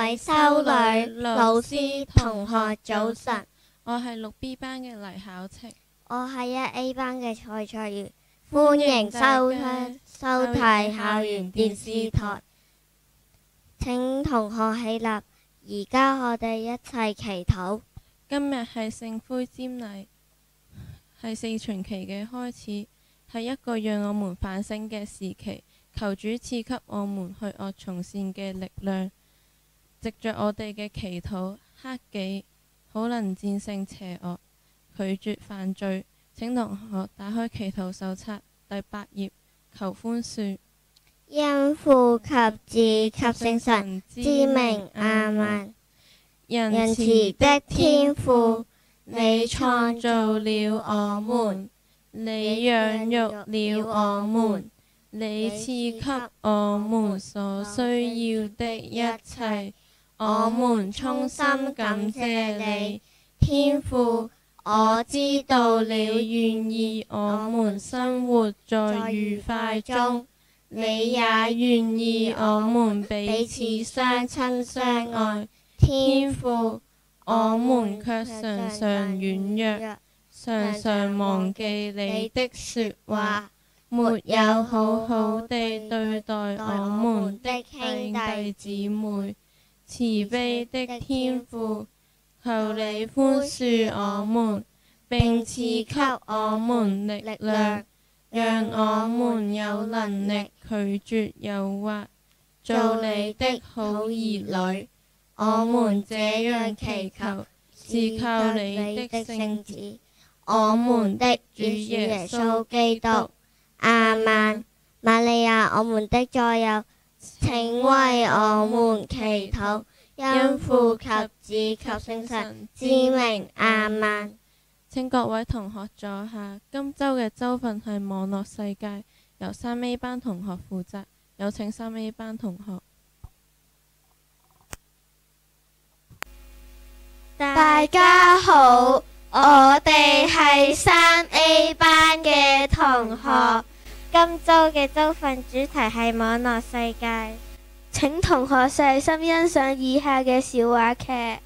位修女、老師、同學早晨，我係6B 班嘅黎巧晴，我係1A 班嘅蔡卓如，歡迎收睇校園電視台。請同學起立，而家我哋一齊祈禱。今日係聖灰瞻禮，係4旬期嘅開始，係一個讓我們反省嘅時期。求主賜給我們去惡從善嘅力量，藉着我哋嘅祈禱克己，好能戰勝邪惡，拒絕犯罪。請同學打開祈禱手冊第8頁，求寬恕。因父及子及聖神之名，阿們。仁慈的天父，你創造了我們，你養育了我們，你賜給我們所需要的一切，我們衷心感謝你，天父。我知道你願意我們生活在愉快中，你也願意我們彼此相親相愛，天父。我們卻常常軟弱，常常忘記你的說話，沒有好好地對待我們的兄弟姊妹。慈悲的天父，求你寬恕我們，並賜給我們力量，讓我們有能力拒絕誘惑，做你的好兒女。我們這樣祈求，是靠你的聖子，我們的主耶穌基督。阿們。瑪利亞，我們的左右，請為我們祈禱，因父及子及聖神之名。阿們。請各位同學坐下。今周嘅州份係網絡世界，由3A 班同學負責。有請3A 班同學。大家好，我哋係3A 班嘅同學。今周嘅州份主題係網絡世界，請同學細心欣賞以下嘅小話劇。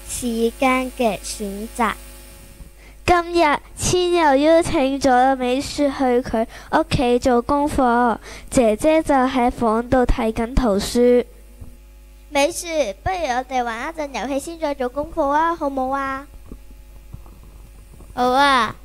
時間嘅選擇。今日千柔邀請咗美雪去佢屋企做功課，姐姐就喺房度睇緊圖書。美雪，不如我哋玩一陣遊戲先再做功課啊，好冇啊？好啊。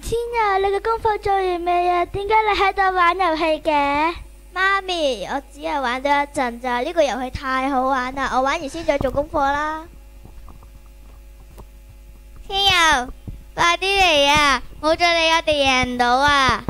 千柔，你嘅功課做完未啊？點解你喺度玩遊戲嘅？媽咪，我只係玩咗一陣咋，呢個遊戲太好玩啦，我玩完先再做功課啦。千柔，快啲嚟啊！冇咗你，我哋贏唔到啊！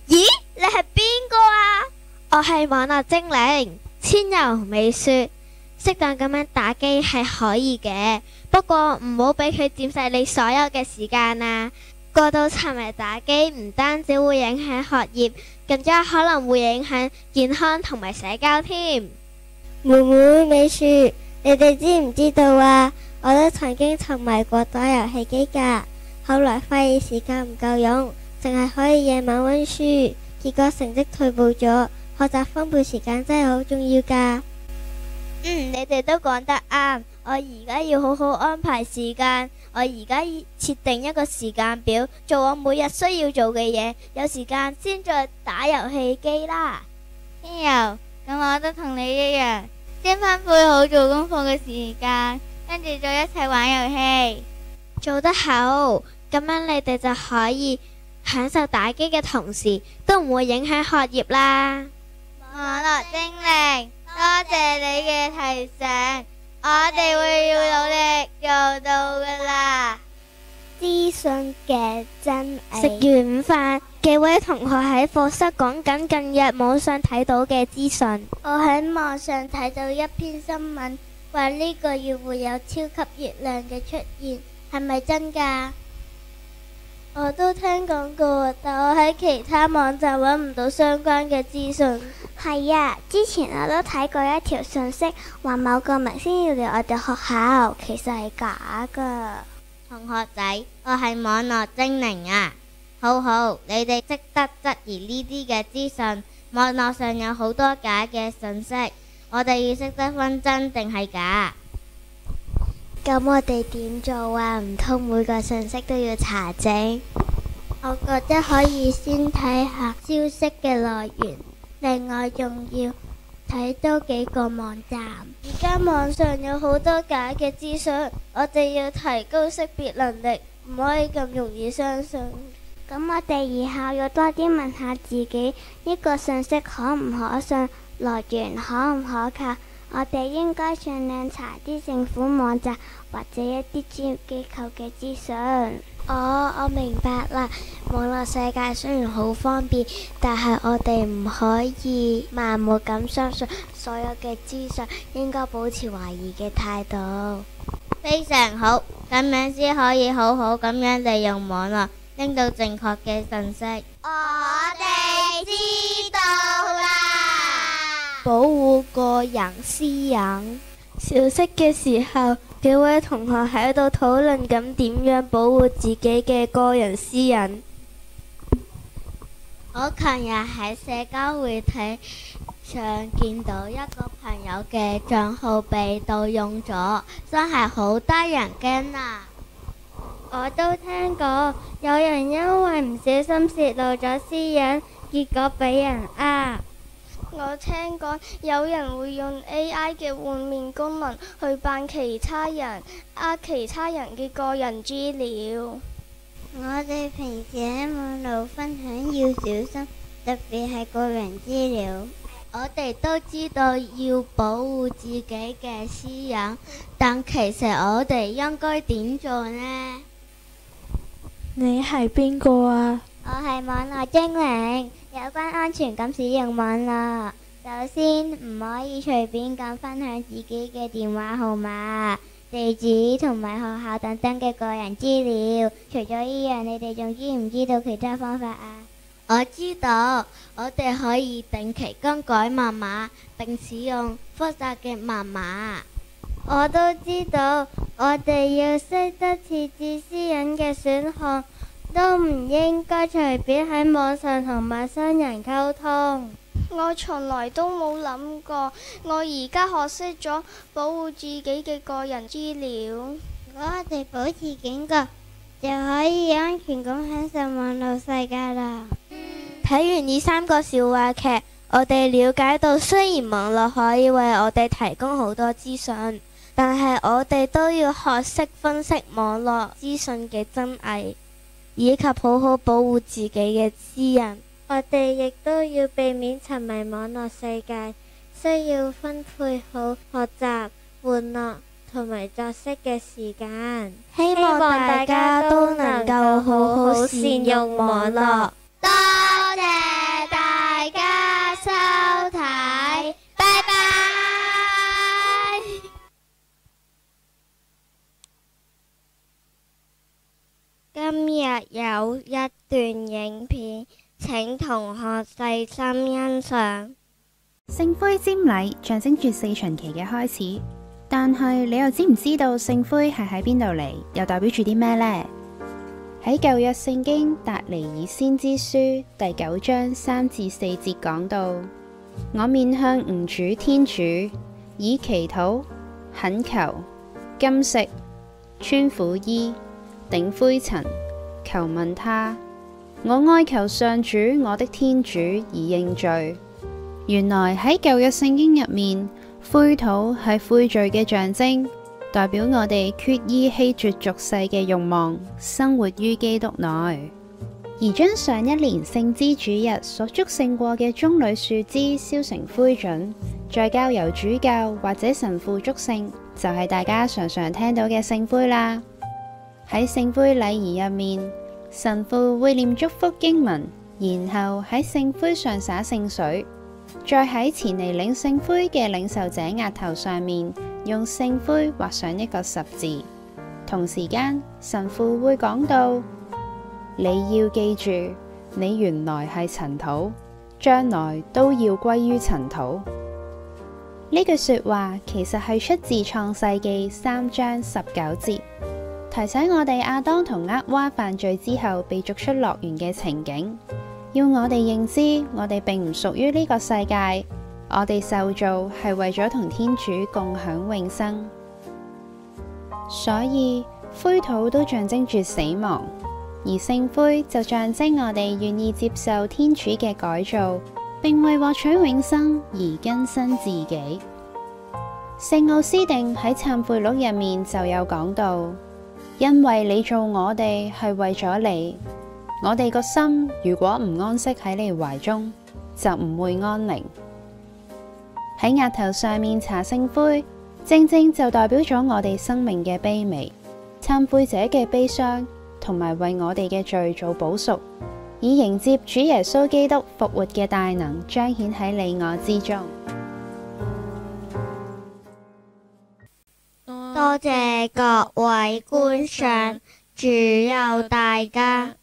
咦？你係邊個啊？我係網絡精靈千柔美雪。適當咁樣打機係可以嘅，不過唔好俾佢佔晒你所有嘅時間啊！過度沉迷打機唔單止會影響學業，更加可能會影響健康同埋社交添。妹妹美雪，你哋知唔知道啊？我都曾經沉迷過打遊戲機㗎，後來發現時間唔夠用，淨係可以夜晚溫書，結果成績退步咗。學習分配時間真係好重要㗎。你哋都講得啱，我而家要好好安排時間，我而家設定一個時間表，做我每日需要做嘅嘢，有時間先再打遊戲機啦。天柔，咁我都同你一樣，先分配好做功課嘅時間，跟住再一齊玩遊戲。做得好，咁樣你哋就可以享受打機嘅同時，都唔會影響學業啦。網絡精靈，多謝你嘅提醒，我哋會要努力做到噶啦。資訊嘅真偽。食完午飯，幾位同學喺課室講緊近日網上睇到嘅資訊。我喺網上睇到一篇新聞，話呢個月會有超級月亮嘅出現，係咪真㗎？我都聽講過，但我喺其他網站揾唔到相關嘅資訊。係啊，之前我都睇過一條信息，話某個明星要嚟我哋學校，其實係假噶。同學仔，我係網絡精靈啊！好好，你哋識得質疑呢啲嘅資訊。網絡上有好多假嘅信息，我哋要識得分真定係假。咁我哋點做啊？唔通每個信息都要查證？我覺得可以先睇下消息嘅來源，另外仲要睇多幾個網站。而家網上有好多假嘅資訊，我哋要提高識別能力，唔可以咁容易相信。咁我哋以後要多啲問下自己，呢個信息可唔可信，來源可唔可靠。我哋應該盡量查啲政府網站或者一啲專業機構嘅資訊。我明白啦。網絡世界雖然好方便，但係我哋唔可以盲目咁相信所有嘅資訊，應該保持懷疑嘅態度。非常好，咁樣先可以好好咁樣利用網絡，拎到正確嘅信息。我哋知道啦。保護個人私隱。小息嘅時候，幾位同學喺度討論緊點樣保護自己嘅個人私隱。我琴日喺社交媒體上見到一個朋友嘅賬號被盜用咗，真係好得人驚啊！我都聽過有人因為唔小心泄露咗私隱，結果俾人呃。我聽講有人會用 AI 嘅換面功能去扮其他人，呃其他人嘅個人資料。我哋平時喺網絡分享要小心，特別係個人資料。我哋都知道要保護自己嘅私隱，但其實我哋應該點做呢？你係邊個啊？我係網絡精靈。有關安全咁使用網絡，首先唔可以隨便咁分享自己嘅電話號碼、地址同埋學校等等嘅個人資料。除咗呢樣，你哋仲知唔知道其他方法啊？我知道，我哋可以定期更改密碼，並使用複雜嘅密碼。我都知道，我哋要識得設置私隱嘅選項，都唔應該隨便喺網上同陌生人溝通。我從來都冇諗過，我而家學識咗保護自己嘅個人資料。如果我哋保持警覺，就可以安全咁享受網絡世界啦。睇完呢3個笑話劇，我哋了解到雖然網絡可以為我哋提供好多資訊，但係我哋都要學識分析網絡資訊嘅真偽，以及好好保護自己嘅私隱。我哋亦都要避免沉迷網絡世界，需要分配好學習、玩樂同埋作息嘅時間。希望大家都能夠好好善用網絡。多謝大家收睇，拜拜。今日有一段影片，請同學細心欣賞。聖灰瞻禮象徵住4旬期嘅開始，但係你又知唔知道聖灰係喺邊度嚟，又代表住啲咩呢？喺舊約聖經達尼爾先知書第9章3至4節講到：我面向吾主天主，以祈禱、懇求、禁食、穿苦衣、頂灰塵，求問他。我哀求上主我的天主以認罪。原來喺舊約聖經入面，灰土係悔罪嘅象徵，代表我哋決意棄絕俗世嘅慾望，生活於基督內。而將上一年聖枝主日所祝聖過嘅棕櫚樹枝燒成灰燼，再交由主教或者神父祝聖，就係大家常常聽到嘅聖灰啦。喺聖灰禮儀入面，神父會念祝福經文，然後喺聖灰上灑聖水，再喺前嚟領聖灰嘅領受者額頭上面用聖灰畫上一個十字。同時間，神父會講到：你要記住，你原來係塵土，將來都要歸於塵土。呢句說話其實係出自創世記3章19節。提醒我哋亞當同厄娃犯罪之後被逐出樂園嘅情景，要我哋認知我哋並唔屬於呢個世界，我哋受造係為咗同天主共享永生。所以灰土都象徵住死亡，而聖灰就象徵我哋願意接受天主嘅改造，並為獲取永生而更新自己。聖奧斯定喺懺悔錄入面就有講到，因為你做我哋係為咗你，我哋個心如果唔安息喺你懷中，就唔會安寧。喺額頭上面搽聖灰，正正就代表咗我哋生命嘅卑微，懺悔者嘅悲傷，同埋為我哋嘅罪做補贖，以迎接主耶穌基督復活嘅大能彰顯喺你我之中。多謝各位觀賞，主佑大家。